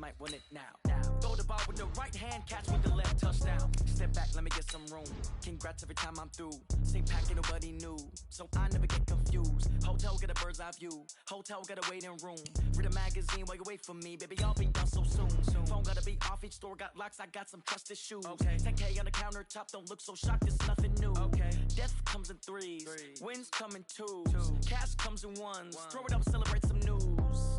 might win it now. Throw the ball with the right hand, catch with the left, touchdown. Step back, let me get some room. Congrats every time I'm through. Same pack, ain't nobody new, so I never get confused. Hotel, get a bird's eye view. Hotel, got a waiting room. Read a magazine while you wait for me, baby, I'll be done so soon. Phone gotta be off, each store got locks, I got some trusted shoes. 10K on the countertop, don't look so shocked, it's nothing new. Death comes in threes, wins come in twos. Cash comes in ones, throw it up, celebrate some news.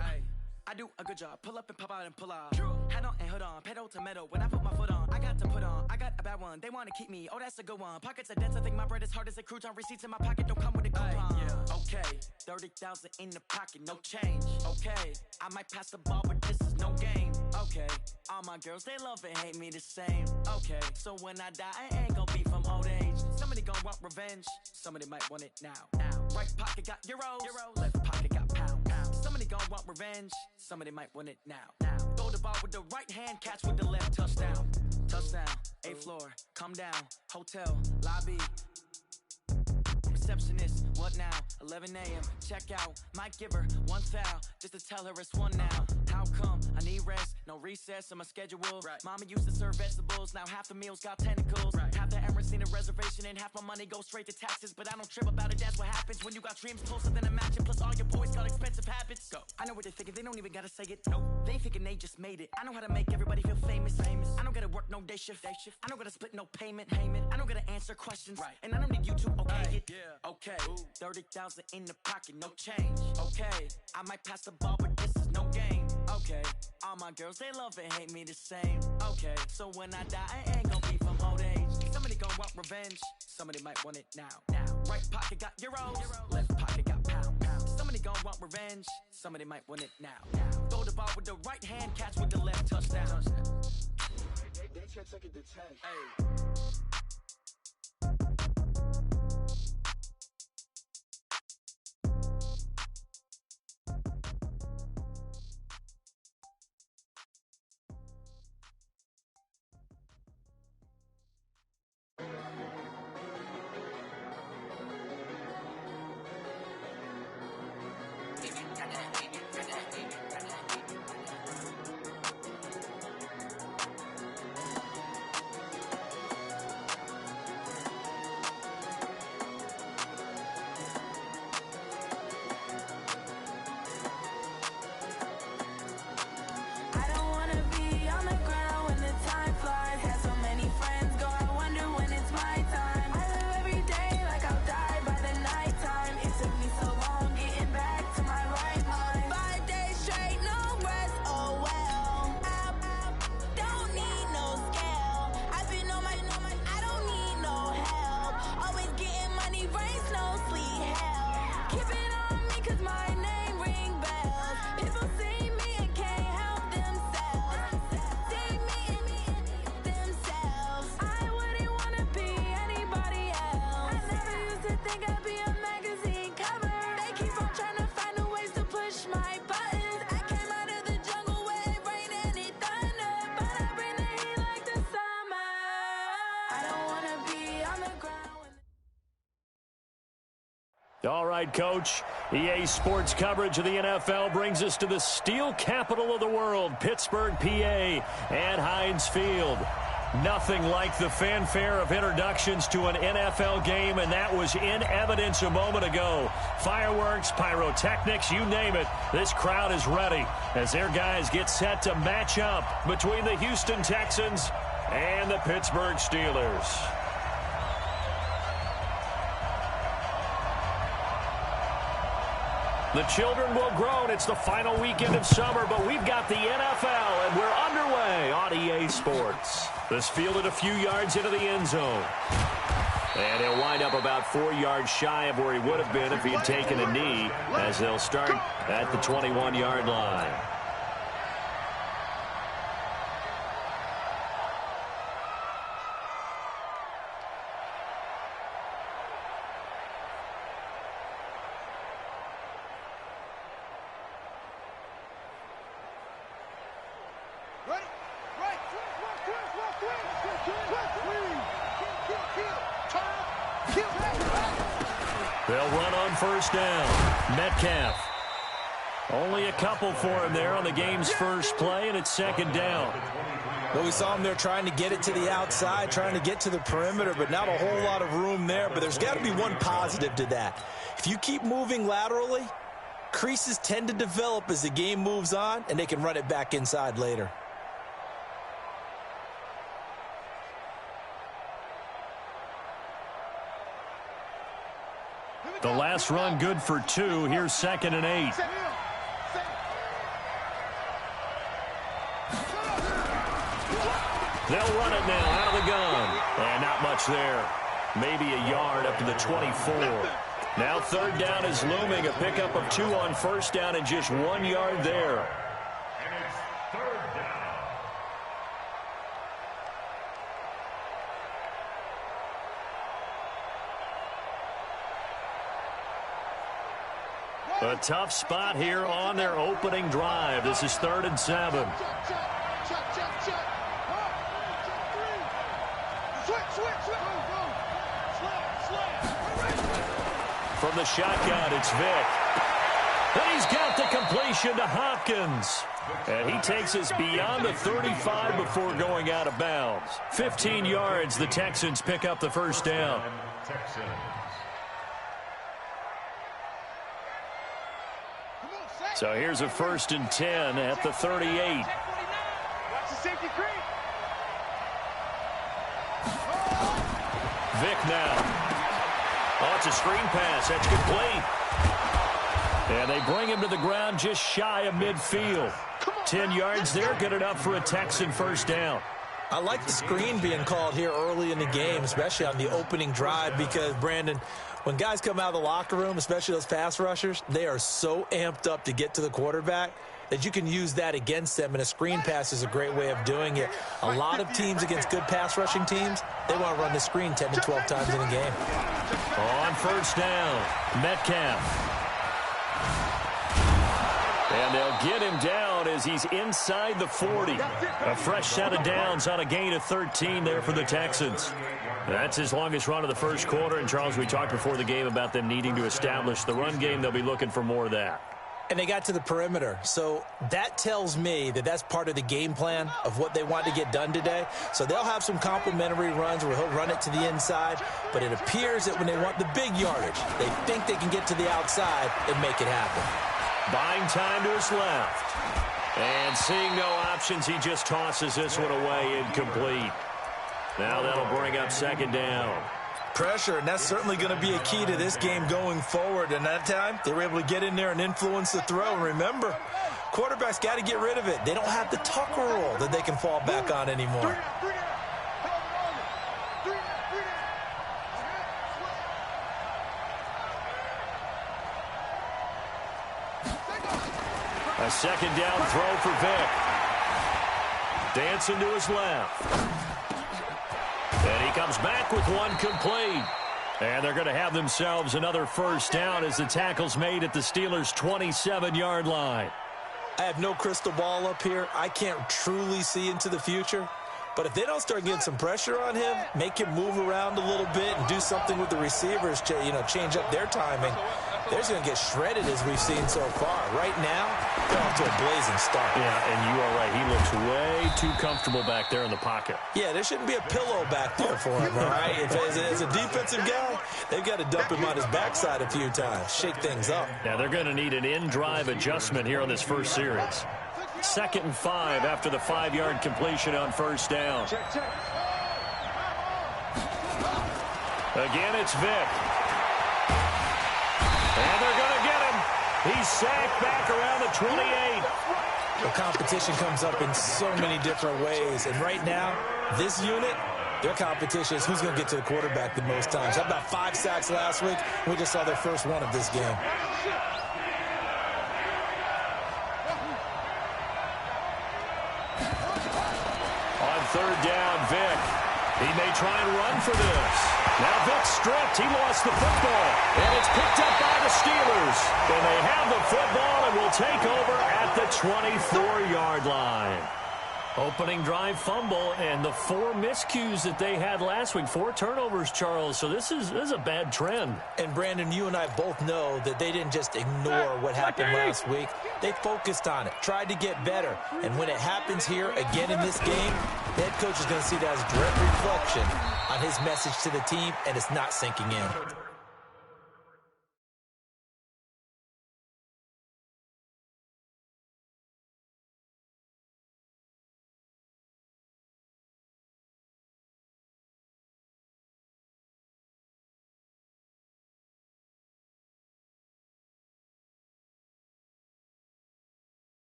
I do a good job, pull up and pop out and pull out. Head on and hood on, pedal to metal. When I put my foot on, I got to put on. I got a bad one, they wanna keep me, oh that's a good one. Pockets are dense, I think my bread is hard as a crouton. Receipts in my pocket don't come with a coupon. Okay, 30,000 in the pocket, no change. Okay, I might pass the ball, but this is no game. Okay, all my girls, they love and hate me the same. Okay, so when I die, I ain't gon' be from old age. Somebody gon' want revenge, somebody might want it now. Right pocket got euros, left pocket got pounds. Somebody gon' want revenge, somebody might want it now. Throw the ball with the right hand, catch with the left, touchdown. Touchdown, 8th floor, come down, hotel, lobby. Receptionist, what now? 11 a.m. Check out, might give her one foul just to tell her it's one now. How come? I need rest, no recess in my schedule. Mama used to serve vegetables, now half the meals got tentacles. Half the Emirates need a reservation and half my money goes straight to taxes. But I don't trip about it, that's what happens when you got dreams closer than a mansion. Plus all your boys got expensive habits. Go. I know what they're thinking, they don't even gotta say it. Nope. They thinking they just made it. I know how to make everybody feel famous. I don't gotta work no day shift. I don't gotta split no payment. I don't gotta answer questions. And I don't need you to okay it. Okay, 30,000 in the pocket, no change. Okay, I might pass the ball, but this is no game. Okay, all my girls, they love and hate me the same. Okay, so when I die, I ain't gon' be from old age. Somebody gon' want revenge, somebody might want it now. Right pocket got euros, left pocket got pounds. Somebody gon' want revenge, somebody might want it now. Throw the ball with the right hand, catch with the left, touchdown. They can't take it to 10. All right, Coach. EA Sports coverage of the NFL brings us to the steel capital of the world, Pittsburgh, PA, and Heinz Field. Nothing like the fanfare of introductions to an NFL game, and that was in evidence a moment ago. Fireworks, pyrotechnics, you name it. This crowd is ready as their guys get set to match up between the Houston Texans and the Pittsburgh Steelers. The children will groan. It's the final weekend of summer, but we've got the NFL, and we're underway on EA Sports. This fielded a few yards into the end zone. And he'll wind up about 4 yards shy of where he would have been if he had taken a knee, as they'll start at the 21-yard line. They'll run on first down. Metcalf. Only a couple for him there on the game's first play, and it's second down. Well, we saw him there trying to get it to the outside, trying to get to the perimeter, but not a whole lot of room there. But there's got to be one positive to that. If you keep moving laterally, creases tend to develop as the game moves on, and they can run it back inside later. The last run good for 2. Here's 2nd and 8. They'll run it now out of the gun. And not much there. Maybe a yard up to the 24. Now 3rd down is looming. A pickup of 2 on 1st down and just 1 yard there. And it's 3rd down. A tough spot here on their opening drive. This is 3rd and 7. From the shotgun, it's Vick. And he's got the completion to Hopkins. And he takes us beyond the 35 before going out of bounds. 15 yards, the Texans pick up the first down. So here's a 1st and 10 at the 38. Watch the safety creep. Vick now. Oh, it's a screen pass. That's complete. And they bring him to the ground just shy of midfield. 10 yards there, good enough for a Texan first down. I like the screen being called here early in the game, especially on the opening drive, because, Brandon, when guys come out of the locker room, especially those pass rushers, they are so amped up to get to the quarterback that you can use that against them, and a screen pass is a great way of doing it. A lot of teams against good pass rushing teams, they want to run the screen 10 to 12 times in a game. On first down, Metcalf. And they'll get him down as he's inside the 40. A fresh set of downs on a gain of 13 there for the Texans. That's his longest run of the first quarter. And, Charles, we talked before the game about them needing to establish the run game. They'll be looking for more of that. And they got to the perimeter. So that tells me that that's part of the game plan of what they want to get done today. So they'll have some complementary runs where he'll run it to the inside. But it appears that when they want the big yardage, they think they can get to the outside and make it happen. Buying time to his left. And seeing no options, he just tosses this one away incomplete. Now that'll bring up second down. Pressure, and that's certainly going to be a key to this game going forward. And that time, they were able to get in there and influence the throw. And remember, quarterbacks got to get rid of it. They don't have the Tucker rule that they can fall back on anymore. A second down throw for Vick. Dancing to his left. And he comes back with one complete. And they're going to have themselves another first down as the tackle's made at the Steelers' 27-yard line. I have no crystal ball up here. I can't truly see into the future. But if they don't start getting some pressure on him, make him move around a little bit and do something with the receivers to, change up their timing, they're just going to get shredded as we've seen so far. Right now, they're off to a blazing start. Yeah, and you are right. He looks way too comfortable back there in the pocket. Yeah, there shouldn't be a pillow back there for him, all right? As a defensive guy, they've got to dump him on his backside a few times, shake things up. Yeah, they're going to need an in-drive adjustment here on this first series. 2nd and 5 after the 5-yard completion on first down. Again, it's Vick. And they're going to get him. He's sacked back around the 28. The competition comes up in so many different ways. And right now, this unit, their competition is who's going to get to the quarterback the most times. How about 5 sacks last week? We just saw their first one of this game. On third down, Vick. He may try and run for this. Now Vick's stripped. He lost the football. And it's picked up by the Steelers. And they have the football and will take over at the 24-yard line. Opening drive fumble and the 4 miscues that they had last week. 4 turnovers, Charles. So this is a bad trend. And, Brandon, you and I both know that they didn't just ignore what happened last week. They focused on it, tried to get better. And when it happens here again in this game, the head coach is going to see that as a direct reflection on his message to the team, and it's not sinking in.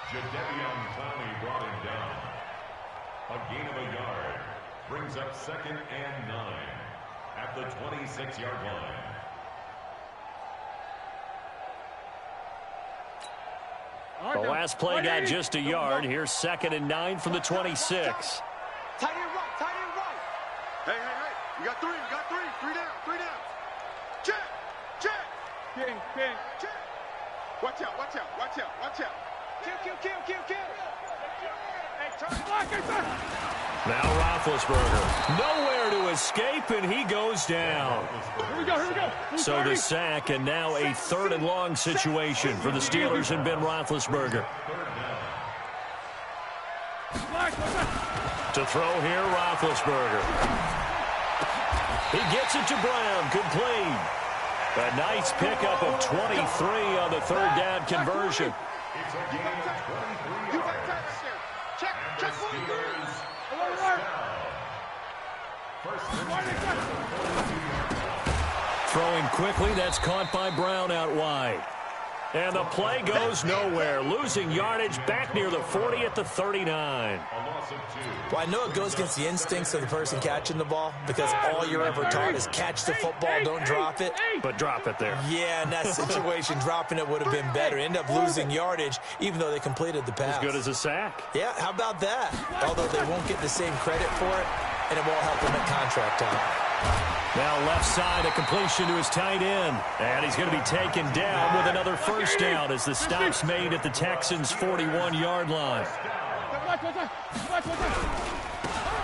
Jadeveon Clowney brought him down. A gain of a yard brings up 2nd and 9 at the 26-yard line. The last play got just a yard. Here's 2nd and 9 from the 26. Tight end right, tight end right. Hey. We got 3, 3 down. Check. King. Check. Watch out. Kill. Hey, turn. Now Roethlisberger. Nowhere to escape, and he goes down. Here we go. So the sack, and now a 3rd and long situation for the Steelers and Ben Roethlisberger. To throw here, Roethlisberger. He gets it to Brown. Complete. A nice pickup of 23 on the 3rd down conversion. It's a gain of 23 yards. Check. The Steelers first down. Throwing quickly, that's caught by Brown out wide. And the play goes nowhere, losing yardage back near the 40 at the 39. A loss of 2. Well, I know it goes against the instincts of the person catching the ball because all you're ever taught is catch the football, don't drop it. But drop it there. Yeah, in that situation, dropping it would have been better. End up losing yardage, even though they completed the pass. As good as a sack. Yeah, how about that? Although they won't get the same credit for it, and it won't help them at contract time. Now left side, a completion to his tight end. And he's going to be taken down with another first down as the stop's made at the Texans' 41-yard line.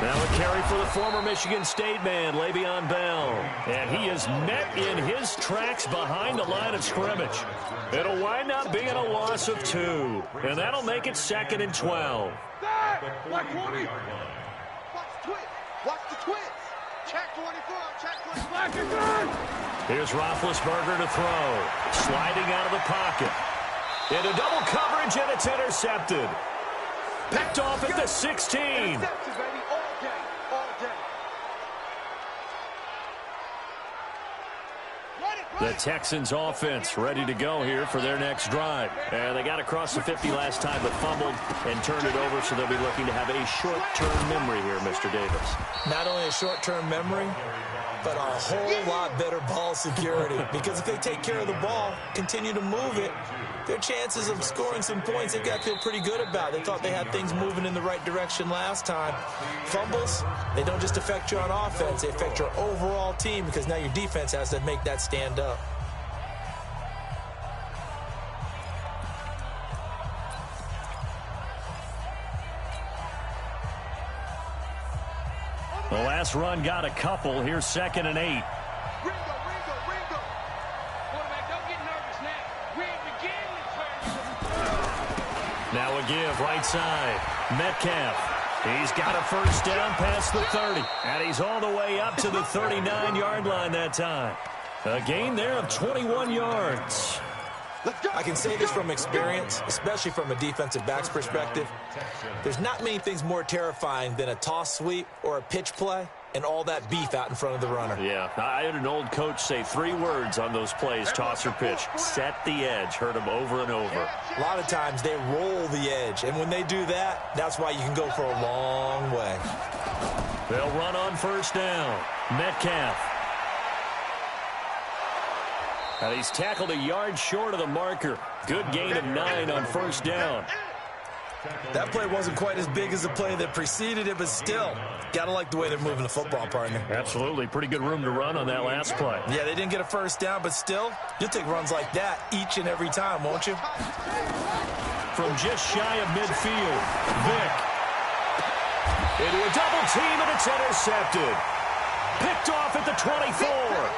Now a carry for the former Michigan State man, Le'Veon Bell. And he is met in his tracks behind the line of scrimmage. It'll wind up being a loss of 2. And that'll make it 2nd and 12. Watch the twist. Check 24. Here's Roethlisberger to throw. Sliding out of the pocket. Into double coverage, and it's intercepted. Picked off at the 16. Intercepted, baby. All day. The Texans offense ready to go here for their next drive. And they got across the 50 last time but fumbled and turned it over, so they'll be looking to have a short-term memory here, Mr. Davis. Not only a short-term memory, but a whole lot better ball security. Because if they take care of the ball, continue to move it, their chances of scoring some points, they've got to feel pretty good about. They thought they had things moving in the right direction last time. Fumbles, they don't just affect you on offense, they affect your overall team because now your defense has to make that stand up. The last run got a couple. Here's 2nd and 8. Ringo. Quarterback, don't get nervous now. We're beginning to turn. Now a give, right side. Metcalf. He's got a first down past the 30. And he's all the way up to the 39-yard line that time. A gain there of 21 yards. I can say this from experience, especially from a defensive back's perspective. There's not many things more terrifying than a toss sweep or a pitch play and all that beef out in front of the runner. Yeah, I had an old coach say 3 words on those plays, toss or pitch. Set the edge. Heard him over and over. A lot of times they roll the edge, and when they do that, that's why you can go for a long way. They'll run on first down. Metcalf. And he's tackled a yard short of the marker. Good gain of 9 on first down. That play wasn't quite as big as the play that preceded it, but still, got to like the way they're moving the football, partner. Absolutely. Pretty good room to run on that last play. Yeah, they didn't get a first down, but still, you'll take runs like that each and every time, won't you? From just shy of midfield, Vick. Into a double team, and it's intercepted. Picked off at the 24.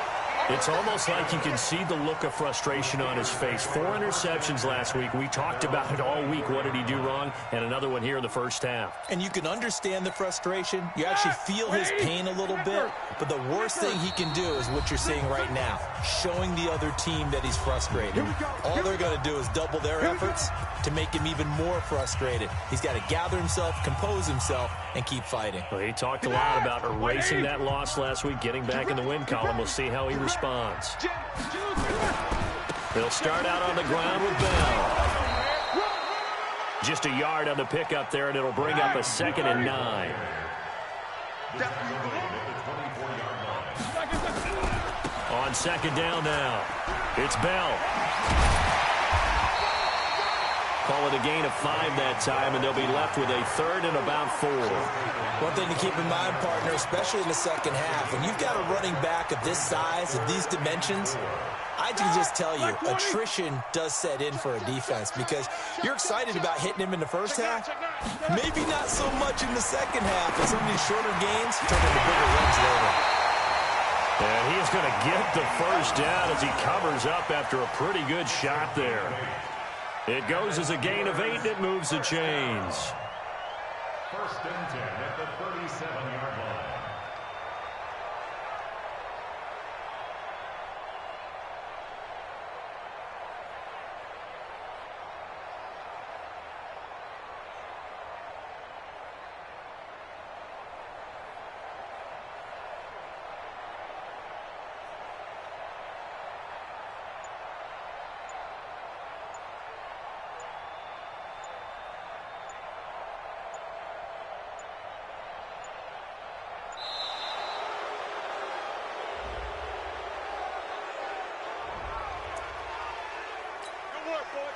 It's almost like you can see the look of frustration on his face. 4 interceptions last week. We talked about it all week. What did he do wrong? And another one here in the first half. And you can understand the frustration. You actually feel his pain a little bit. But the worst thing he can do is what you're seeing right now, showing the other team that he's frustrated. All they're going to do is double their efforts to make him even more frustrated. He's got to gather himself, compose himself, and keep fighting. Well, he talked a lot about erasing that loss last week, getting back in the win column. We'll see how he responds. They'll start out on the ground with Bell. Just a yard on the pickup there, and it'll bring up a 2nd and 9. On 2nd down now, it's Bell. Call it a gain of 5 that time, and they'll be left with a 3rd and about 4. One thing to keep in mind, partner, especially in the second half, when you've got a running back of this size, of these dimensions, I can just tell you, attrition does set in for a defense because you're excited about hitting him in the first half. Maybe not so much in the second half, and some of these shorter gains turn into bigger runs later. And he is going to get the first down as he covers up after a pretty good shot there. It goes as a gain of 8, and it moves the chains. 1st and 10 at the 37-yard line.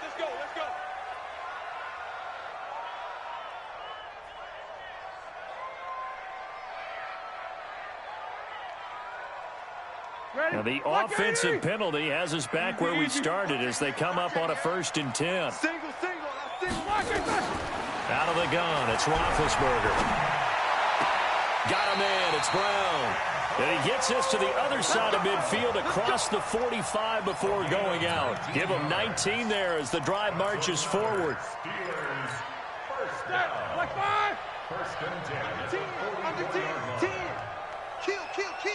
Let's go, let's go. Now the offensive penalty has us back where we started as they come up on a 1st and 10. Single. Out of the gun, it's Roethlisberger. Got a man, it's Brown. And he gets this to the other side of midfield across the 45 before going out. Give him 19 there as the drive marches forward. Steelers, first down. Like 5. 1st and 10. 10, under 10, 10. Kill.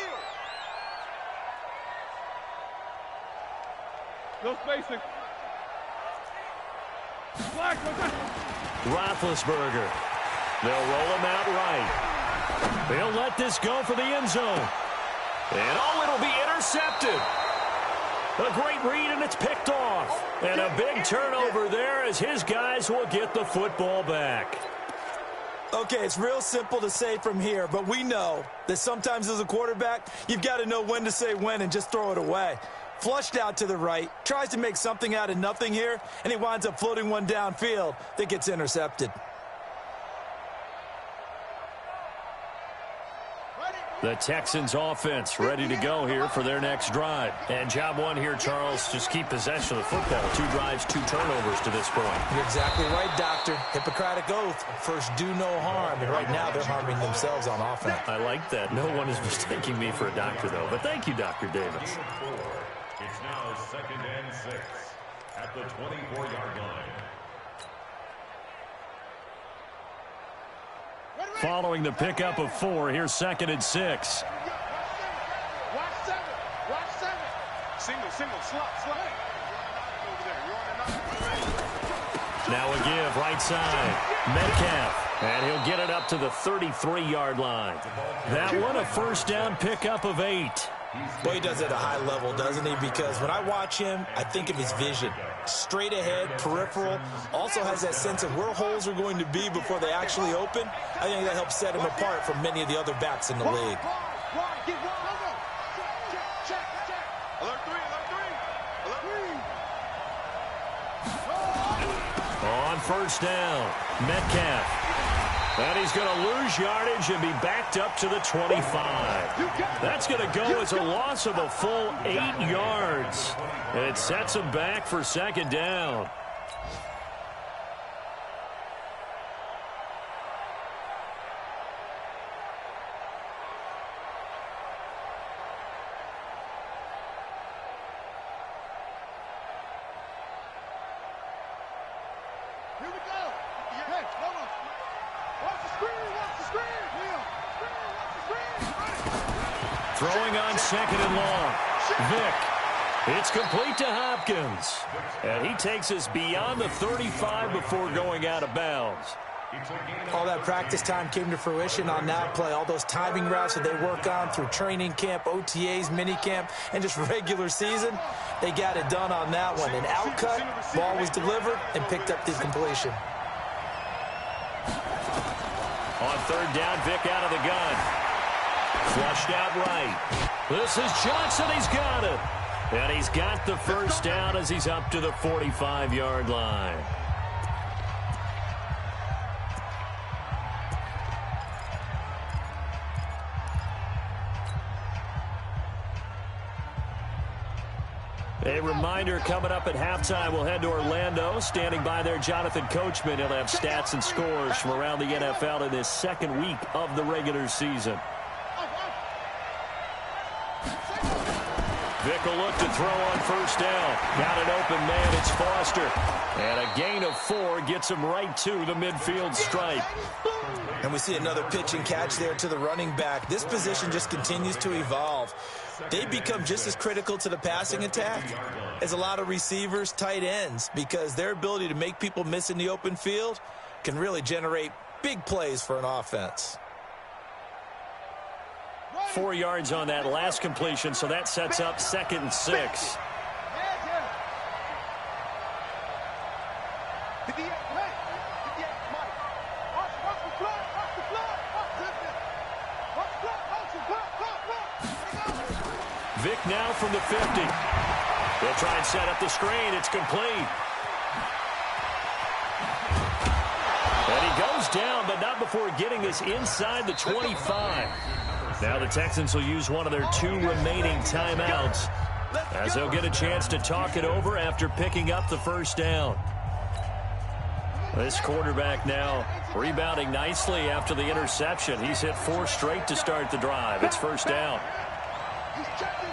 No spacing. Black. Roethlisberger. They'll roll him out right. They'll let this go for the end zone. And it'll be intercepted. A great read, and it's picked off. And a big turnover there as his guys will get the football back. Okay, it's real simple to say from here, but we know that sometimes as a quarterback, you've got to know when to say when and just throw it away. Flushed out to the right, tries to make something out of nothing here, and he winds up floating one downfield that gets intercepted. The Texans offense ready to go here for their next drive. And job one here, Charles, just keep possession of the football. 2 drives, 2 turnovers to this point. You're exactly right, Doctor. Hippocratic oath. First, do no harm. And right now, they're harming themselves on offense. I like that. No one is mistaking me for a doctor, though. But thank you, Dr. Davis. It's now 2nd and 6 at the 24-yard line. Following the pickup of 4, here's 2nd and 6. Watch 7. Single, slot. Now a give, right side. Metcalf, and he'll get it up to the 33-yard line. That one, a first down pickup of 8. Boy, he does it at a high level, doesn't he? Because when I watch him, I think of his vision. Straight ahead, peripheral, also has that sense of where holes are going to be before they actually open. I think that helps set him apart from many of the other backs in the league. Alert 3. On on first down. Metcalf. And he's going to lose yardage and be backed up to the 25. That's going to go as a loss of a full 8 yards. It sets him back for second down. Here we go. Hey, come on. Watch the screen. Watch the screen. Watch the screen. Throwing on second and long. Vic. It's complete to Hopkins. And he takes us beyond the 35 before going out of bounds. All that practice time came to fruition on that play. All those timing routes that they work on through training camp, OTAs, minicamp, and just regular season, they got it done on that one. An outcut, ball was delivered, and picked up the completion. On third down, Vic out of the gun. Flushed out right. This is Johnson. He's got it. And he's got the first down as he's up to the 45-yard line. A reminder, coming up at halftime, we'll head to Orlando. Standing by there, Jonathan Coachman. He'll have stats and scores from around the NFL in this second week of the regular season. Vic will look to throw on first down. Got an open man. It's Foster. And a gain of 4 gets him right to the midfield stripe. And we see another pitch and catch there to the running back. This position just continues to evolve. They become just as critical to the passing attack as a lot of receivers, tight ends, because their ability to make people miss in the open field can really generate big plays for an offense. 4 yards on that last completion, so that sets up 2nd and 6. Vic now from the 50. They'll try and set up the screen. It's complete. And he goes down, but not before getting this inside the 25. Now the Texans will use one of their 2 remaining timeouts as they'll get a chance to talk it over after picking up the first down. This quarterback now rebounding nicely after the interception. He's hit 4 straight to start the drive. It's first down. He's checking.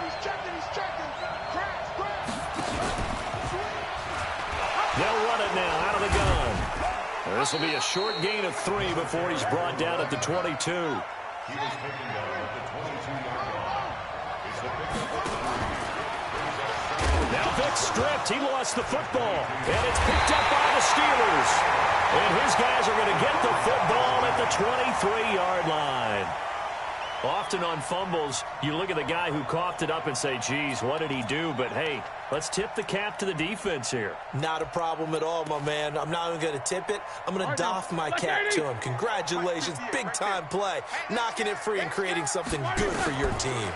They'll run it now out of the gun. This will be a short gain of 3 before he's brought down at the 22. He was taken down at the 22-yard line. It's the pickup. Now Vic stripped. He lost the football. And it's picked up by the Steelers. And his guys are going to get the football at the 23-yard line. Often on fumbles, you look at the guy who coughed it up and say, geez, what did he do? But, hey, let's tip the cap to the defense here. Not a problem at all, my man. I'm not even going to tip it. I'm going to doff my cap to him. Congratulations. Big-time play. Knocking it free and creating something good for your team.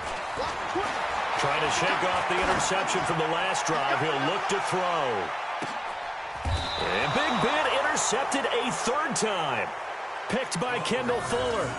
Trying to shake off the interception from the last drive. He'll look to throw. And Big Ben intercepted a 3rd time. Picked by Kendall Fuller.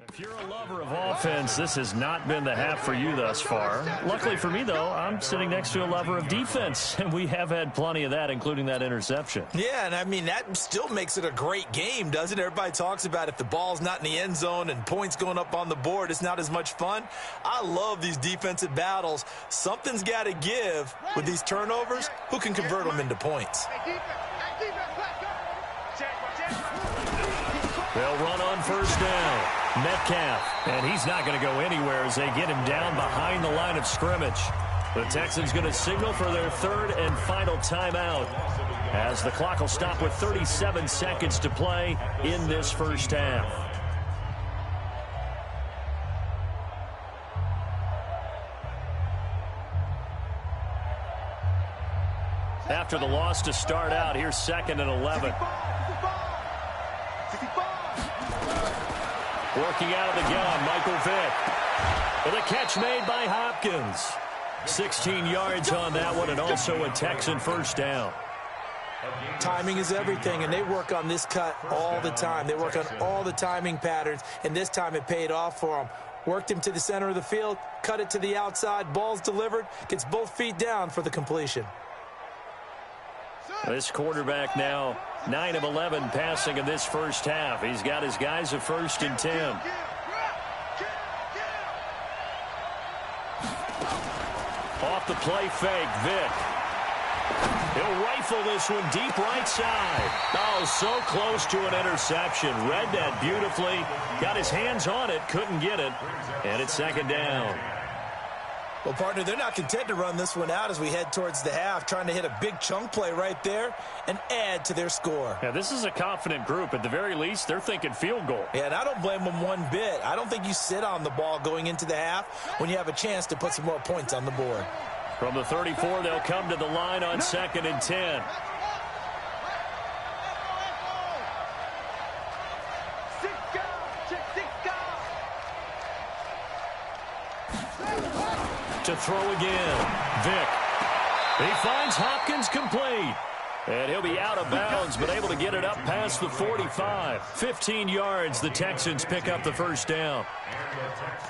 If you're a lover of offense, this has not been the half for you thus far. Luckily for me, though, I'm sitting next to a lover of defense, and we have had plenty of that, including that interception. Yeah, and I mean, that still makes it a great game, doesn't it? Everybody talks about if the ball's not in the end zone and points going up on the board, it's not as much fun. I love these defensive battles. Something's got to give with these turnovers. Who can convert them into points? They'll run on first down. Metcalf, and he's not going to go anywhere as they get him down behind the line of scrimmage. The Texans going to signal for their third and final timeout as the clock will stop with 37 seconds to play in this first half. After the loss to start out, here's 2nd and 11. Working out of the gun, Michael Vick. With a catch made by Hopkins. 16 yards on that one, and also a Texan first down. Timing is everything, and they work on this cut all the time. They work on all the timing patterns, and this time it paid off for them. Worked him to the center of the field, cut it to the outside, ball's delivered, gets both feet down for the completion. This quarterback now 9 of 11 passing in this first half. He's got his guys at 1st and 10. Off the play fake, Vick. He'll rifle this one deep right side. Oh, so close to an interception. Read that beautifully. Got his hands on it, couldn't get it. And it's 2nd down. Well, partner, they're not content to run this one out as we head towards the half, trying to hit a big chunk play right there and add to their score. Yeah, this is a confident group. At the very least, they're thinking field goal. Yeah, and I don't blame them one bit. I don't think you sit on the ball going into the half when you have a chance to put some more points on the board. From the 34, they'll come to the line on 2nd and 10. To throw again, Vick. He finds Hopkins complete. And he'll be out of bounds, but able to get it up past the 45. 15 yards, the Texans pick up the first down.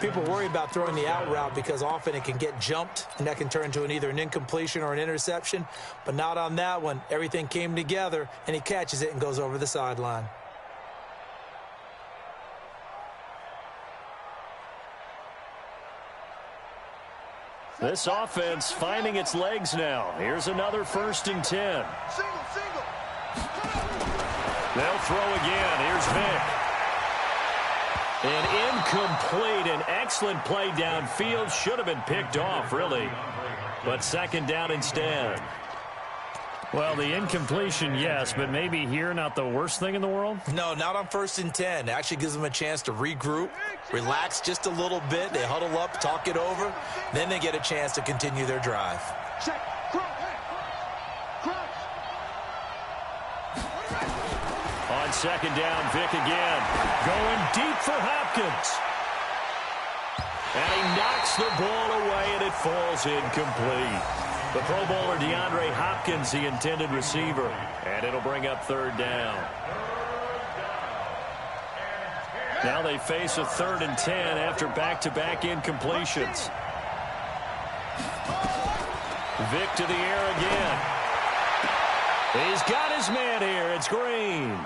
People worry about throwing the out route because often it can get jumped, and that can turn into either an incompletion or an interception. But not on that one. Everything came together, and he catches it and goes over the sideline. This offense finding its legs now. Here's another 1st and 10. They'll throw again. Here's Vick. An incomplete, an excellent play downfield. Should have been picked off, really. But 2nd down instead. Well, the incompletion, yes, but maybe here not the worst thing in the world? No, not on 1st and 10. It actually gives them a chance to regroup, relax just a little bit. They huddle up, talk it over. Then they get a chance to continue their drive. On 2nd down, Vick again. Going deep for Hopkins. And he knocks the ball away, and it falls incomplete. The Pro Bowler DeAndre Hopkins, the intended receiver. And it'll bring up 3rd down. Now they face a 3rd and 10 after back-to-back incompletions. Vick to the air again. He's got his man here. It's Green.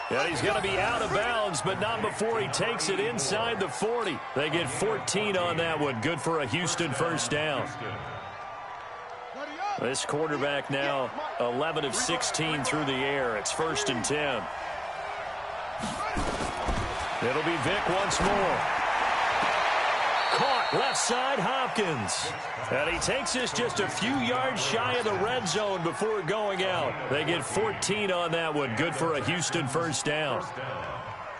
And he's going to be out of bounds, but not before he takes it inside the 40. They get 14 on that one. Good for a Houston first down. This quarterback now 11 of 16 through the air. It's 1st and 10. It'll be Vick once more. Caught left side, Hopkins. And he takes this just a few yards shy of the red zone before going out. They get 14 on that one. Good for a Houston first down.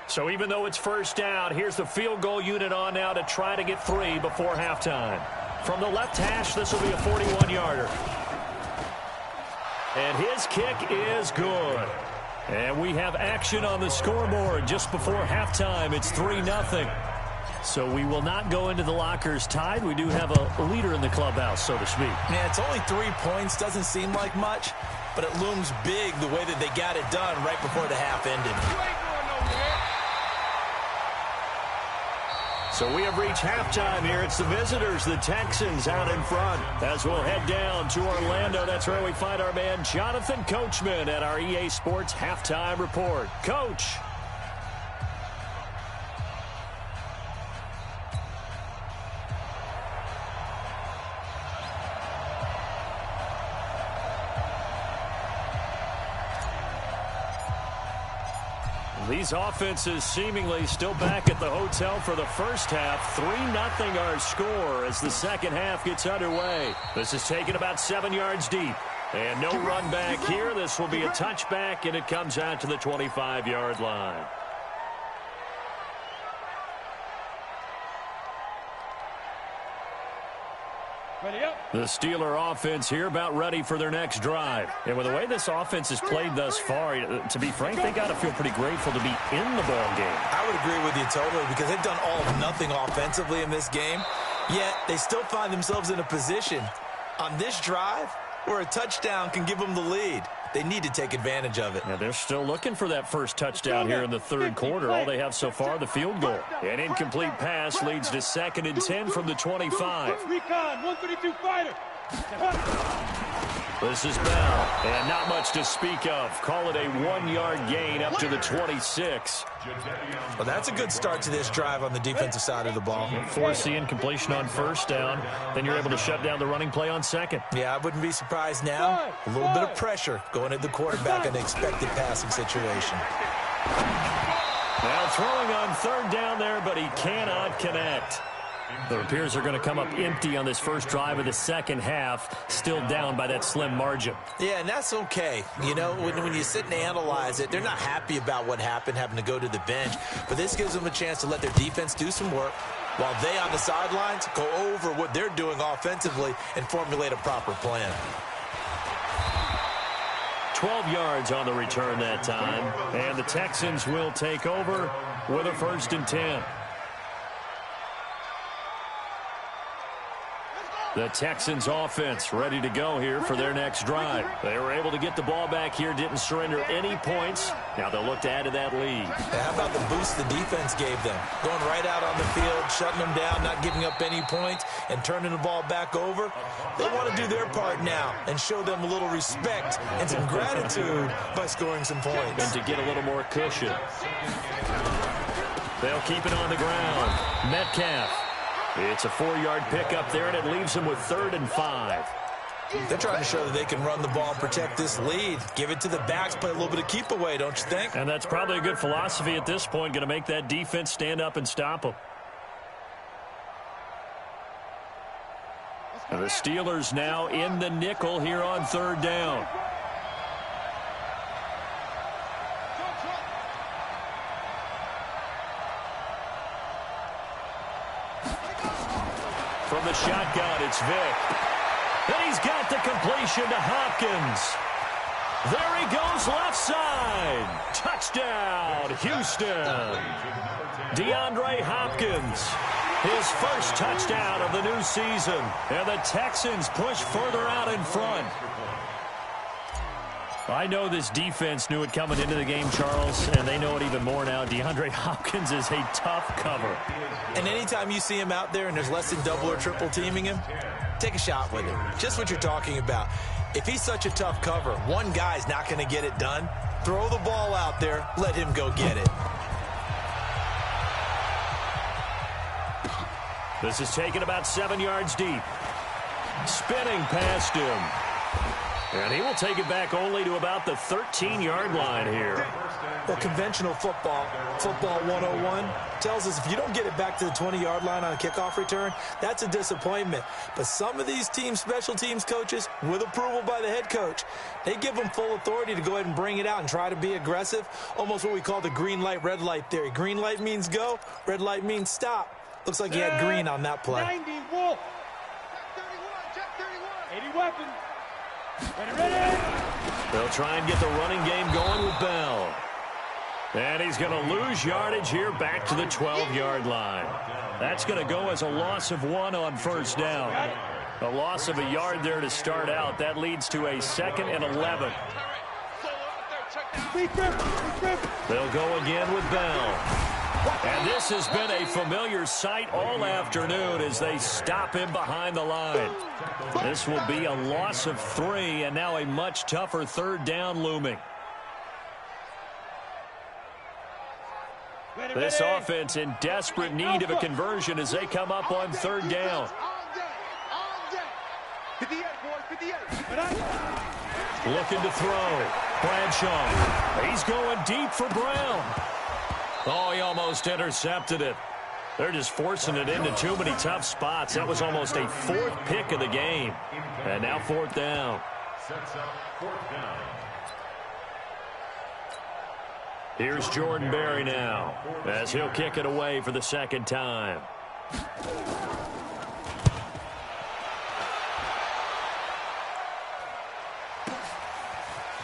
So even though it's 1st down, here's the field goal unit on now to try to get 3 before halftime. From the left hash, this will be a 41-yarder. And his kick is good. And we have action on the scoreboard just before halftime. It's 3-0. So we will not go into the lockers tied. We do have a leader in the clubhouse, so to speak. Man, it's only 3 points. Doesn't seem like much, but it looms big the way that they got it done right before the half ended. So we have reached halftime here. It's the visitors, the Texans, out in front. As we'll head down to Orlando, that's where we find our man Jonathan Coachman at our EA Sports Halftime Report. Coach. These these offenses seemingly still back at the hotel for the first half. 3-0 our score as the second half gets underway. This is taken about 7 yards deep. And no run back here. This will be a touchback, and it comes out to the 25-yard line. The Steeler offense here about ready for their next drive. And with the way this offense has played thus far, to be frank, they got to feel pretty grateful to be in the ball game. I would agree with you totally because they've done all of nothing offensively in this game, yet they still find themselves in a position on this drive where a touchdown can give them the lead. They need to take advantage of it. Yeah, they're still looking for that first touchdown here in the third quarter. All they have so far, the field goal. An incomplete pass leads to 2nd and 10 from the 25. Recon, 132 fighter. This is Bell, and not much to speak of. Call it a 1-yard gain up to the 26. Well, that's a good start to this drive on the defensive side of the ball. Force the incompletion on first down. Then you're able to shut down the running play on second. Yeah, I wouldn't be surprised now. A little bit of pressure going at the quarterback in an expected passing situation. Now throwing on third down there, but he cannot connect. The Rapiers are going to come up empty on this first drive of the second half, still down by that slim margin. Yeah, and that's okay. You know, when you sit and analyze it, they're not happy about what happened, having to go to the bench. But this gives them a chance to let their defense do some work while they on the sidelines go over what they're doing offensively and formulate a proper plan. 12 yards on the return that time, and the Texans will take over with a 1st and 10. The Texans offense ready to go here for their next drive. They were able to get the ball back here, didn't surrender any points. Now they'll look to add to that lead. How about the boost the defense gave them? Going right out on the field, shutting them down, not giving up any points, and turning the ball back over. They want to do their part now and show them a little respect and some gratitude by scoring some points. And to get a little more cushion. They'll keep it on the ground. Metcalf. It's a 4-yard pickup there, and it leaves them with 3rd and 5. They're trying to show that they can run the ball and protect this lead. Give it to the backs, play a little bit of keep away, don't you think? And that's probably a good philosophy at this point, going to make that defense stand up and stop them. And the Steelers now in the nickel here on 3rd down. From the shotgun, it's Vick. And he's got the completion to Hopkins. There he goes, left side. Touchdown, Houston. DeAndre Hopkins, his first touchdown of the new season. And the Texans push further out in front. I know this defense knew it coming into the game, Charles, and they know it even more now. DeAndre Hopkins is a tough cover. And anytime you see him out there and there's less than double or triple teaming him, take a shot with him. Just what you're talking about. If he's such a tough cover, one guy's not going to get it done. Throw the ball out there. Let him go get it. This is taken about 7 yards deep. Spinning past him. And he will take it back only to about the 13-yard line here. Well, conventional football 101, tells us if you don't get it back to the 20-yard line on a kickoff return, that's a disappointment. But some of these special teams coaches, with approval by the head coach, they give them full authority to go ahead and bring it out and try to be aggressive, almost what we call the green light, red light theory. Green light means go, red light means stop. Looks like he had green on that play. 90, Wolf. Check 31. 80 weapons. Ready. They'll try and get the running game going with Bell. And he's going to lose yardage here back to the 12-yard line. That's going to go as a loss of 1 on first down. A loss of a yard there to start out. That leads to a 2nd and 11. They'll go again with Bell. And this has been a familiar sight all afternoon as they stop him behind the line. This will be a loss of 3, and now a much tougher 3rd down looming. This offense in desperate need of a conversion as they come up on 3rd down. Looking to throw. Bradshaw. He's going deep for Brown. Oh, he almost intercepted it. They're just forcing it into too many tough spots. That was almost a fourth pick of the game. And now fourth down. Sets up fourth down. Here's Jordan Berry now as he'll kick it away for the second time.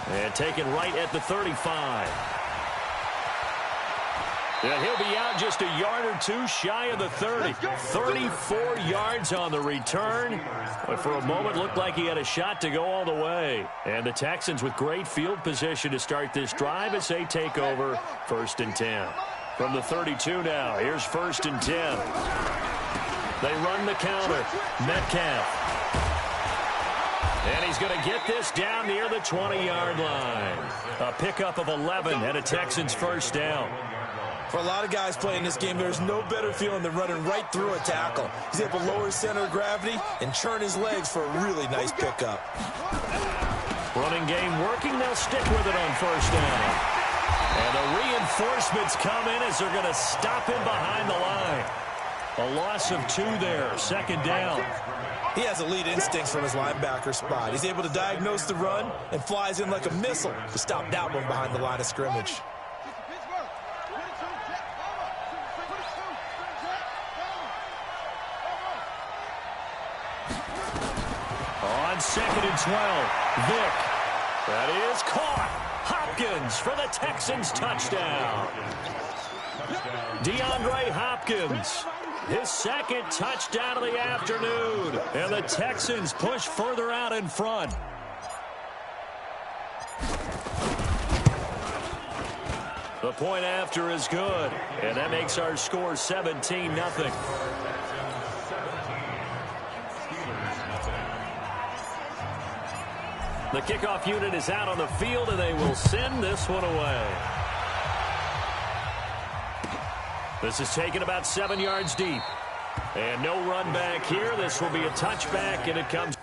And taken right at the 35. And he'll be out just a yard or two shy of the 30. 34 yards on the return. But for a moment, looked like he had a shot to go all the way. And the Texans with great field position to start this drive as they take over 1st and 10. From the 32 now, here's 1st and 10. They run the counter. Metcalf. And he's going to get this down near the 20-yard line. A pickup of 11 and a Texans first down. For a lot of guys playing this game, there's no better feeling than running right through a tackle. He's able to lower his center of gravity and churn his legs for a really nice pickup. Running game working. They'll stick with it on first down. And the reinforcements come in as they're going to stop him behind the line. A loss of 2 there. Second down. He has elite instincts from his linebacker spot. He's able to diagnose the run and flies in like a missile to stop that one behind the line of scrimmage. On 2nd and 12, Vick. That is caught. Hopkins for the Texans touchdown. DeAndre Hopkins, his second touchdown of the afternoon. And the Texans push further out in front. The point after is good. And that makes our score 17-0. The kickoff unit is out on the field, and they will send this one away. This is taken about 7 yards deep. And no run back here. This will be a touchback, and it comes.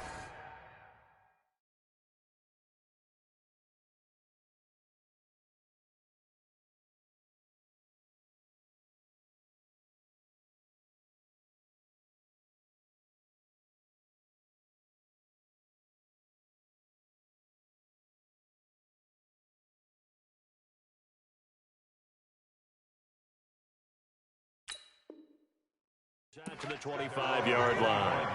Out to the 25-yard line.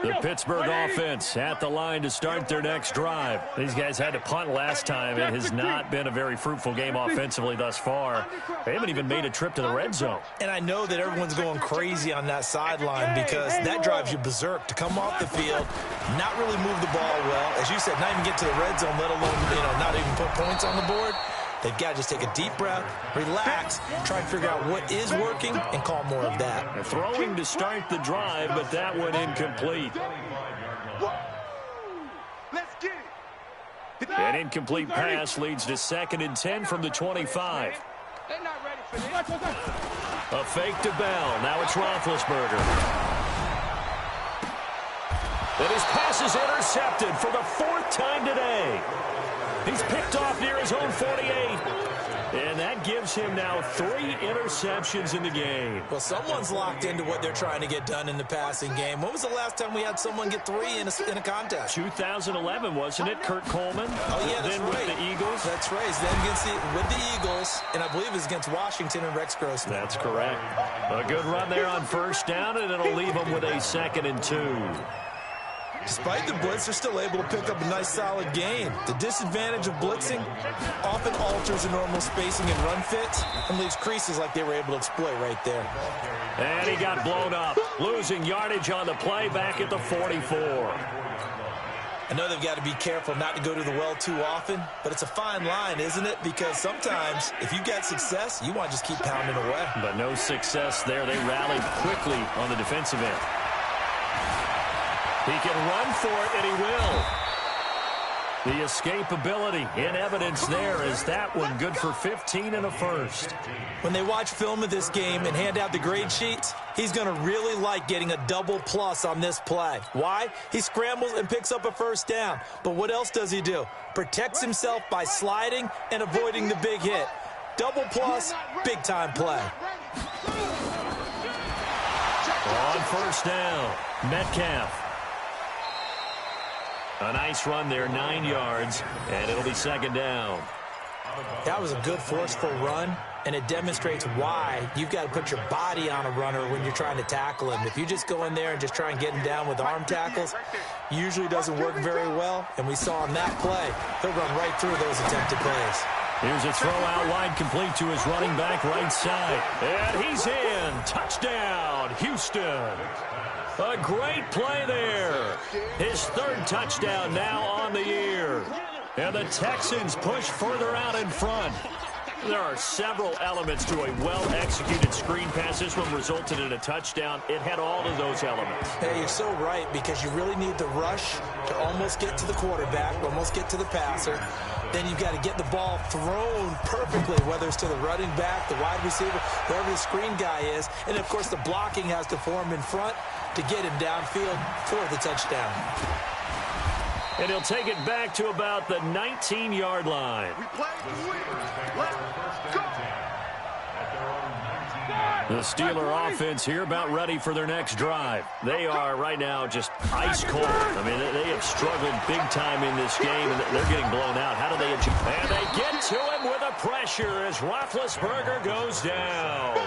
The Pittsburgh offense at the line to start their next drive. These guys had to punt last time. It has not been a very fruitful game offensively thus far. They haven't even made a trip to the red zone. And I know that everyone's going crazy on that sideline because that drives you berserk to come off the field, not really move the ball well. As you said, not even get to the red zone, let alone, not even put points on the board. They've got to just take a deep breath, relax, try and figure out what is working, and call more of that. They're throwing to start the drive, but that one incomplete. Let's get it. An incomplete pass leads to 2nd and 10 from the 25. They're not ready for this. A fake to Bell. Now it's Roethlisberger. And his pass is intercepted for the 4th time today. He's picked off near his own 48. And that gives him now 3 interceptions in the game. Well, someone's locked into what they're trying to get done in the passing game. When was the last time we had someone get 3 in a contest? 2011, wasn't it? Kurt Coleman? Oh, yeah, that's then right. With the Eagles? That's right. Then with the Eagles, and I believe it was against Washington and Rex Grossman. That's correct. A good run there on first down, and it'll leave them with a 2nd and 2. Despite the blitz, they're still able to pick up a nice, solid gain. The disadvantage of blitzing often alters the normal spacing and run fits and leaves creases like they were able to exploit right there. And he got blown up, losing yardage on the play back at the 44. I know they've got to be careful not to go to the well too often, but it's a fine line, isn't it? Because sometimes, if you get success, you want to just keep pounding away. But no success there. They rallied quickly on the defensive end. He can run for it, and he will. The escapability in evidence there is that one good for 15 and a first. When they watch film of this game and hand out the grade sheets, he's going to really like getting a double plus on this play. Why? He scrambles and picks up a first down. But what else does he do? Protects himself by sliding and avoiding the big hit. Double plus, big time play. On first down, Metcalf. A nice run there, 9 yards, and it'll be second down. That was a good forceful run, and it demonstrates why you've got to put your body on a runner when you're trying to tackle him. If you just go in there and just try and get him down with arm tackles, usually doesn't work very well, and we saw on that play, he'll run right through those attempted plays. Here's a throw out wide complete to his running back right side. And he's in. Touchdown, Houston. A great play there. His third touchdown now on the year. And the Texans push further out in front. There are several elements to a well-executed screen pass. This one resulted in a touchdown. It had all of those elements. Hey, you're so right, because you really need the rush to almost get to the quarterback, almost get to the passer. Then you've got to get the ball thrown perfectly, whether it's to the running back, the wide receiver, whoever the screen guy is. And, of course, the blocking has to form in front to get him downfield for the touchdown. And he'll take it back to about the 19-yard line. We play to win. Let's go. The Steeler offense here about ready for their next drive. They are right now just ice cold. I mean, they have struggled big time in this game, and they're getting blown out. How do they adjust? And they get to him with a pressure as Roethlisberger goes down.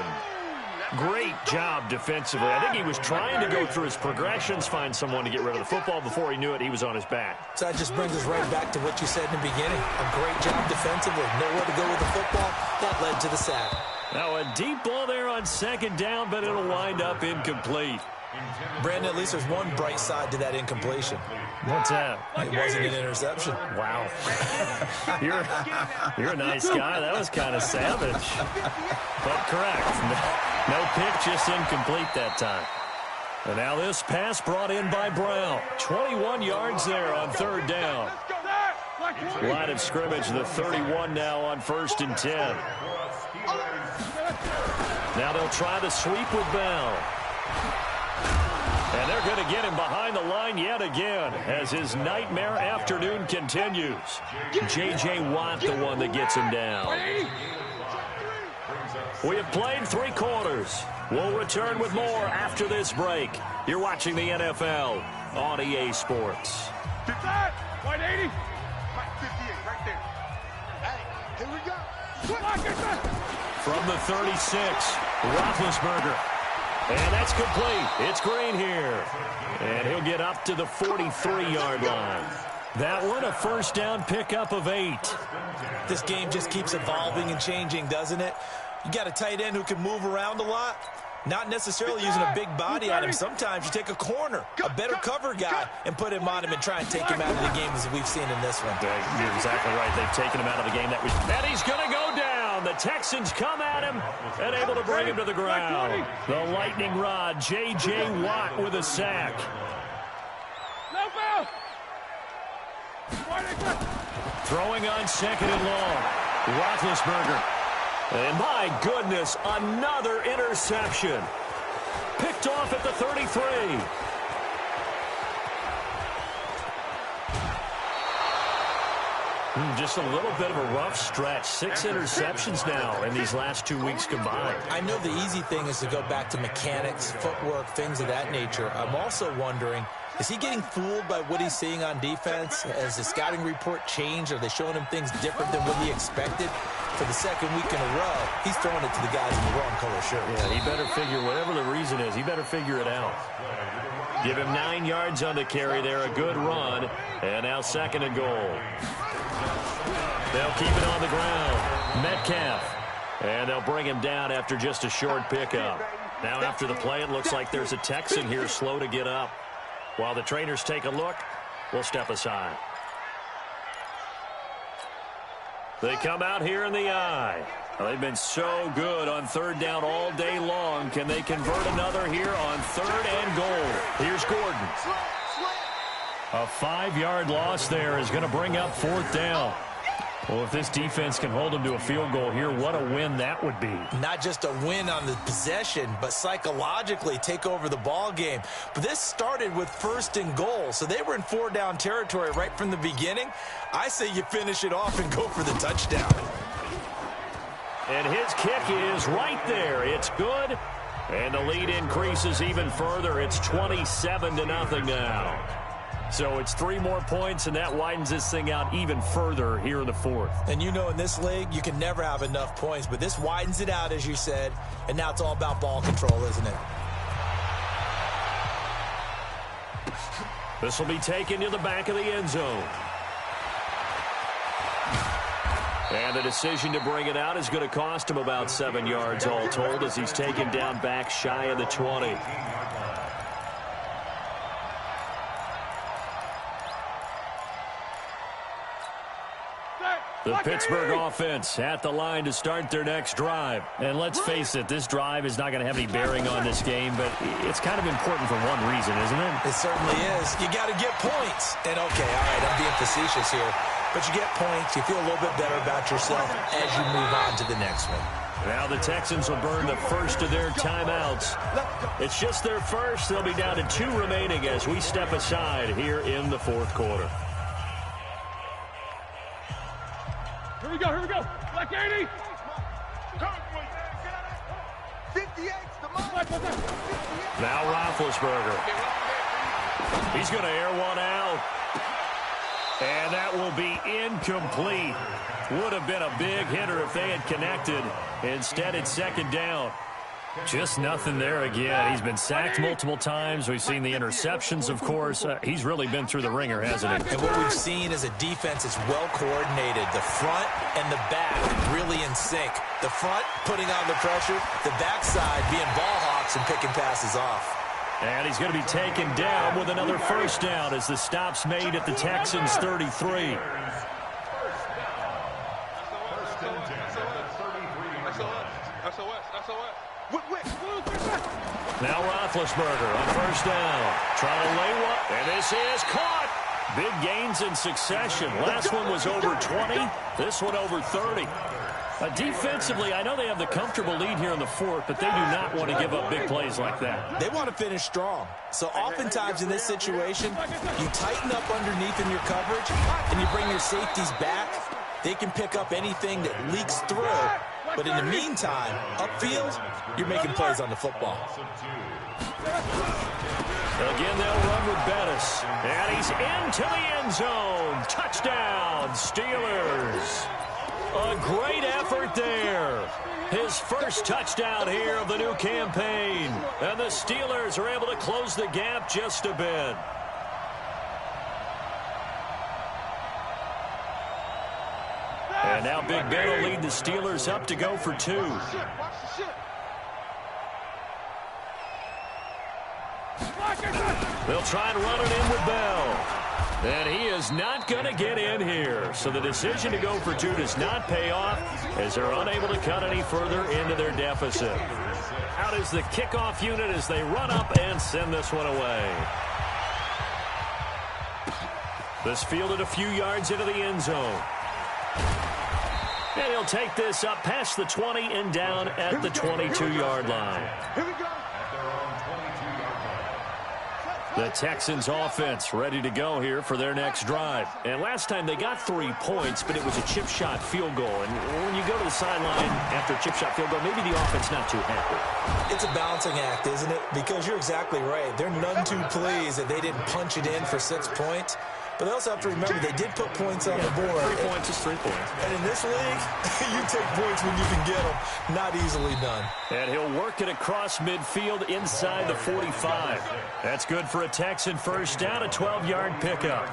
Great job defensively. I think he was trying to go through his progressions, find someone to get rid of the football. Before he knew it, he was on his back. So that just brings us right back to what you said in the beginning. A great job defensively. Nowhere to go with the football. That led to the sack. Now a deep ball there on second down, but it'll wind up incomplete. Brandon, at least there's one bright side to that incompletion. What's that? It wasn't an interception. Wow. You're a nice guy. That was kind of savage. But correct. No pick, just incomplete that time. And now this pass brought in by Brown. 21 yards there on third down. Line of scrimmage, the 31 now on 1st and 10. Now they'll try the sweep with Bell. And they're going to get him behind the line yet again as his nightmare afternoon continues. J.J. Watt, the one that gets him down. We have played 3 quarters. We'll return with more after this break. You're watching the NFL on EA Sports. 180. 58 right there. Hey, here we go. From the 36, Roethlisberger. And that's complete. It's Green here. And he'll get up to the 43-yard line. That one, a first down pickup of 8. This game just keeps evolving and changing, doesn't it? You got a tight end who can move around a lot. Not necessarily using a big body on him. Sometimes you take a corner, a better cover guy, and put him on him and try and take him out of the game as we've seen in this one. You're exactly right. They've taken him out of the game. And he's going to go down. The Texans come at him and able to bring him to the ground. The lightning rod, J.J. Watt with a sack. Throwing on second and long. Roethlisberger. And my goodness, another interception. Picked off at the 33. Just a little bit of a rough stretch. 6 interceptions now in these last 2 weeks combined. I know the easy thing is to go back to mechanics, footwork, things of that nature. I'm also wondering, is he getting fooled by what he's seeing on defense? Has the scouting report changed? Are they showing him things different than what he expected? For the second week in a row, he's throwing it to the guys in the wrong color shirt. Yeah, he better figure, whatever the reason is, he better figure it out. Give him 9 yards on the carry there, a good run. And now second and goal. They'll keep it on the ground. Metcalf. And they'll bring him down after just a short pickup. Now after the play, it looks like there's a Texan here slow to get up. While the trainers take a look, we'll step aside. They come out here in the eye. They've been so good on third down all day long. Can they convert another here on 3rd and goal? Here's Gordon. A 5-yard loss there is going to bring up 4th down. Well, if this defense can hold them to a field goal here, what a win that would be. Not just a win on the possession, but psychologically take over the ball game. But this started with 1st and goal, so they were in 4-down territory right from the beginning. I say you finish it off and go for the touchdown. And his kick is right there. It's good. And the lead increases even further. It's 27-0 now. So it's 3 more points, and that widens this thing out even further here in the 4th. And you know in this league, you can never have enough points, but this widens it out, as you said, and now it's all about ball control, isn't it? This will be taken to the back of the end zone. And the decision to bring it out is going to cost him about 7 yards all told as he's taken down back shy of the 20. The Pittsburgh offense at the line to start their next drive. And let's face it, this drive is not going to have any bearing on this game, but it's kind of important for one reason, isn't it? It certainly is. You got to get points. And, okay, all right, I'm being facetious here. But you get points, you feel a little bit better about yourself as you move on to the next one. Now the Texans will burn the first of their timeouts. It's just their first. They'll be down to 2 remaining as we step aside here in the 4th quarter. Here we go, here we go. Black 80. 58's the mark. Now Roethlisberger. He's going to air one out. And that will be incomplete. Would have been a big hitter if they had connected. Instead, it's 2nd down. Just nothing there again. He's been sacked multiple times. We've seen the interceptions, of course. He's really been through the ringer, hasn't he? And what we've seen is a defense that's well coordinated. The front and the back really in sync. The front putting on the pressure. The backside being ball hawks and picking passes off. And he's going to be taken down with another 1st down as the stop's made at the Texans' 33. Now Roethlisberger on 1st down. Trying to lay one. And this is caught. Big gains in succession. Last one was over 20. This one over 30. Defensively, I know they have the comfortable lead here in the 4th, but they do not want to give up big plays like that. They want to finish strong. So oftentimes in this situation, you tighten up underneath in your coverage, and you bring your safeties back. They can pick up anything that leaks through. But in the meantime, upfield, you're making plays on the football. Again, they'll run with Bettis. And he's into the end zone. Touchdown, Steelers. A great effort there. His first touchdown here of the new campaign. And the Steelers are able to close the gap just a bit. And now Big Ben will lead the Steelers up to go for 2. They'll try and run it in with Bell. And he is not going to get in here. So the decision to go for 2 does not pay off as they're unable to cut any further into their deficit. Out is the kickoff unit as they run up and send this one away. This fielded a few yards into the end zone. And he'll take this up past the 20 and down at the 22-yard line. Here we go. The Texans offense ready to go here for their next drive. And last time they got 3 points, but it was a chip shot field goal. And when you go to the sideline after a chip shot field goal, maybe the offense not too happy. It's a balancing act, isn't it? Because you're exactly right. They're none too pleased that they didn't punch it in for 6 points. But they also have to remember they did put points on the board. 3 points is 3 points. And in this league, you take points when you can get them. Not easily done. And he'll work it across midfield inside the 45. That's good for a Texan first down, a 12-yard pickup.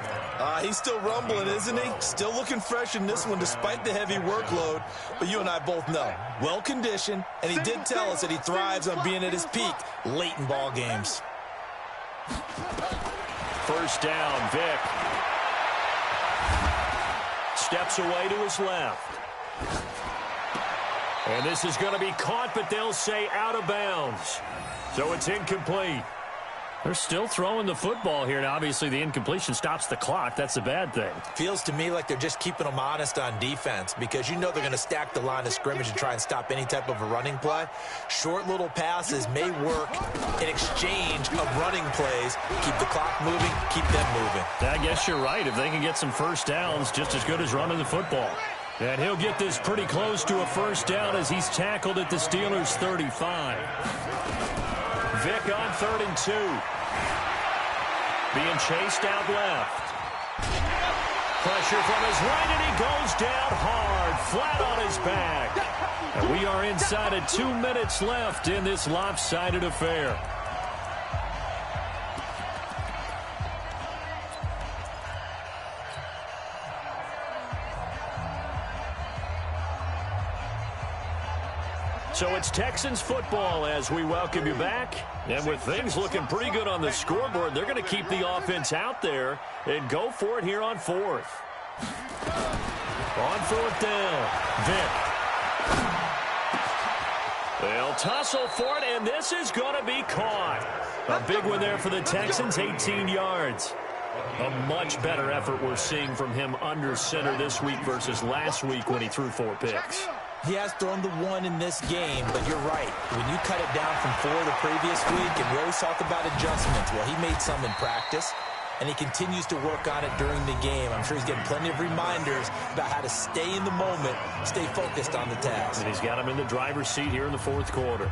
He's still rumbling, isn't he? Still looking fresh in this one despite the heavy workload. But you and I both know, well-conditioned, and he did tell us that he thrives on being at his peak late in ball games. First down, Vic. Steps away to his left. And this is going to be caught, but they'll say out of bounds. So it's incomplete. They're still throwing the football here. Now, obviously, the incompletion stops the clock. That's a bad thing. Feels to me like they're just keeping them honest on defense because you know they're going to stack the line of scrimmage and try and stop any type of a running play. Short little passes may work in exchange of running plays. Keep the clock moving, keep them moving. I guess you're right. If they can get some first downs, just as good as running the football. And he'll get this pretty close to a first down as he's tackled at the Steelers' 35. Vick on 3rd and 2. Being chased out left. Pressure from his right, and he goes down hard, flat on his back. And we are inside of 2 minutes left in this lopsided affair. So it's Texans football as we welcome you back. And with things looking pretty good on the scoreboard, they're going to keep the offense out there and go for it here on 4th. On 4th down, Vick. They'll tussle for it, and this is going to be caught. A big one there for the Texans, 18 yards. A much better effort we're seeing from him under center this week versus last week when he threw 4 picks. He has thrown the 1 in this game, but you're right. When you cut it down from 4 the previous week, and we always talk about adjustments, well, he made some in practice, and he continues to work on it during the game. I'm sure he's getting plenty of reminders about how to stay in the moment, stay focused on the task. And he's got him in the driver's seat here in the 4th quarter.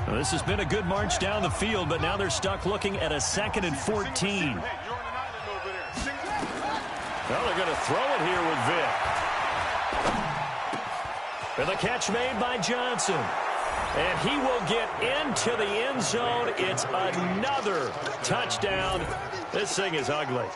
Well, this has been a good march down the field, but now they're stuck looking at a 2nd and 14. Well, they're going to throw it here with Vick. And the catch made by Johnson. And he will get into the end zone. It's another touchdown. This thing is ugly.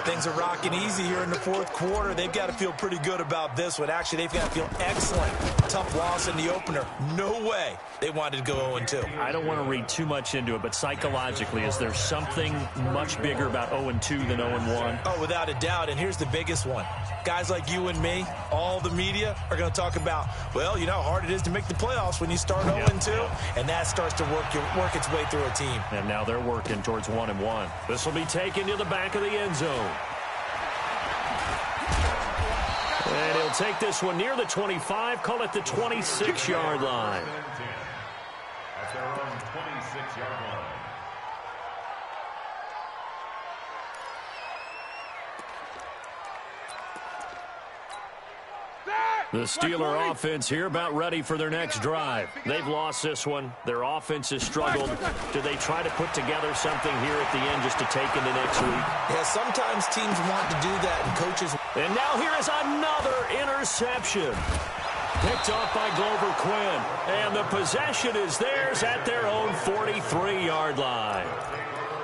Things are rocking easy here in the 4th quarter. They've got to feel pretty good about this one. Actually, they've got to feel excellent. Tough loss in the opener. No way they wanted to go 0-2. I don't want to read too much into it, but psychologically, is there something much bigger about 0-2 than 0-1? Oh, without a doubt. And here's the biggest one. Guys like you and me, all the media, are going to talk about, well, you know how hard it is to make the playoffs when you start 0-2, and that starts to work its way through a team. And now they're working towards 1-1. This will be taken to the back of the end zone. And he'll take this one near the 25, call it the 26-yard line. At their own 26-yard line. The Steeler offense here about ready for their next drive. They've lost this one. Their offense has struggled. Do they try to put together something here at the end just to take into next week? Yeah, sometimes teams want to do that, and coaches... And now here is another interception. Picked off by Glover Quinn. And the possession is theirs at their own 43-yard line.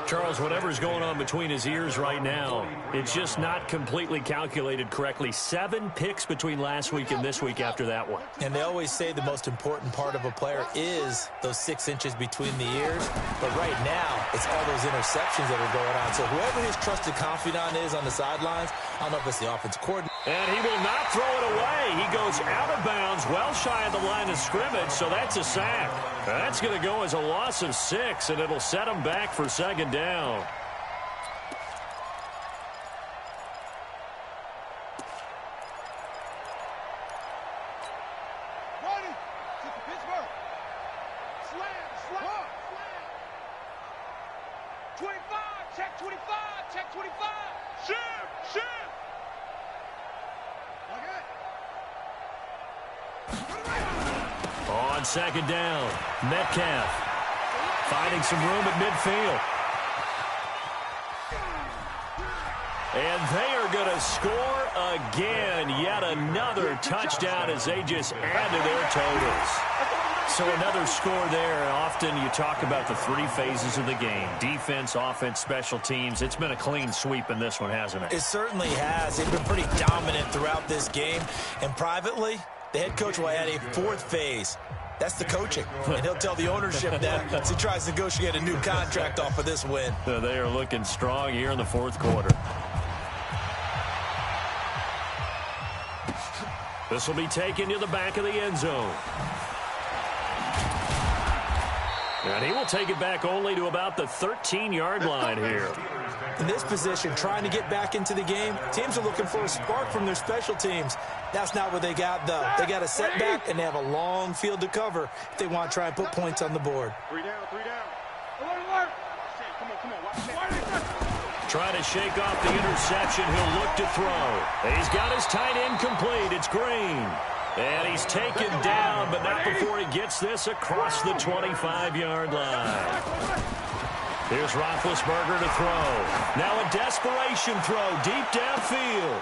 Charles, whatever's going on between his ears right now, it's just not completely calculated correctly. 7 picks between last week and this week after that one. And they always say the most important part of a player is those 6 inches between the ears. But right now, it's all those interceptions that are going on. So whoever his trusted confidant is on the sidelines, I don't know if it's the offensive coordinator. And he will not throw it away. He goes out of bounds, well shy of the line of scrimmage, so that's a sack. That's going to go as a loss of 6, and it'll set him back for 2nd down. Pittsburgh. Slam. 25, check 25. Shim. On 2nd down, Metcalf finding some room at midfield. And they are going to score again. Yet another touchdown as they just add to their totals. So another score there. Often you talk about the 3 phases of the game. Defense, offense, special teams. It's been a clean sweep in this one, hasn't it? It certainly has. They've been pretty dominant throughout this game. And privately, the head coach will add a 4th phase. That's the coaching. And he'll tell the ownership that as he tries to negotiate a new contract off of this win. They are looking strong here in the 4th quarter. This will be taken to the back of the end zone. And he will take it back only to about the 13-yard line here. In this position, trying to get back into the game, teams are looking for a spark from their special teams. That's not what they got, though. They got a setback, and they have a long field to cover if they want to try and put points on the board. 3 down, 3 down. Trying to shake off the interception. He'll look to throw. He's got his tight end complete. It's Green. And he's taken down, but not before he gets this across the 25-yard line. Here's Roethlisberger to throw. Now a desperation throw deep downfield.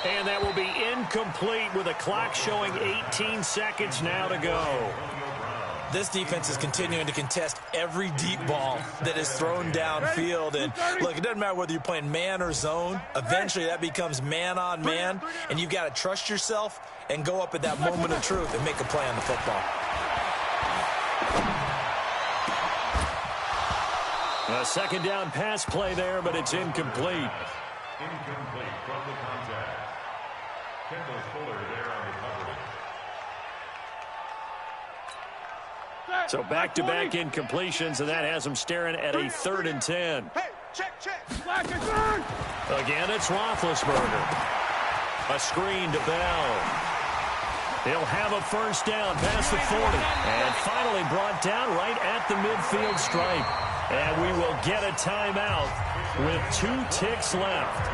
And that will be incomplete with a clock showing 18 seconds now to go. This defense is continuing to contest every deep ball that is thrown downfield. And look, it doesn't matter whether you're playing man or zone. Eventually that becomes man on man, and you've got to trust yourself and go up at that moment of truth and make a play on the football. A second down pass play there, but it's incomplete. Incomplete from the contact. Kendall Fuller there on the coverage. So back-to-back incompletions, and that has them staring at a 3rd and 10. Hey, check. Again, it's Roethlisberger. A screen to Bell. He'll have a first down past the 40. And finally brought down right at the midfield stripe. And we will get a timeout with 2 ticks left.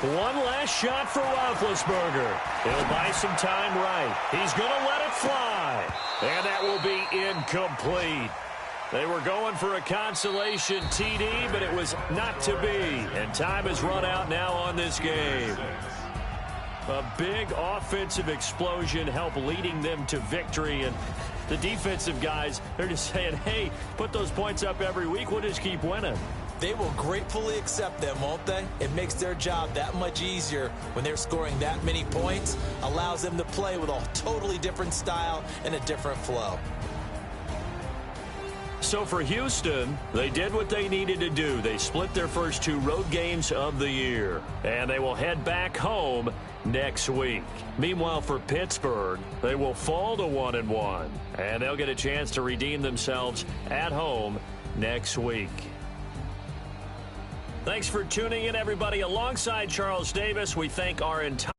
One last shot for Roethlisberger. He'll buy some time right. He's going to let it fly. And that will be incomplete. They were going for a consolation TD, but it was not to be. And time has run out now on this game. A big offensive explosion helped leading them to victory. And the defensive guys, they're just saying, hey, put those points up every week. We'll just keep winning. They will gratefully accept them, won't they? It makes their job that much easier when they're scoring that many points. Allows them to play with a totally different style and a different flow. So for Houston, they did what they needed to do. They split their first 2 road games of the year, and they will head back home next week. Meanwhile, for Pittsburgh, they will fall to 1-1, and they'll get a chance to redeem themselves at home next week. Thanks for tuning in, everybody. Alongside Charles Davis, we thank our entire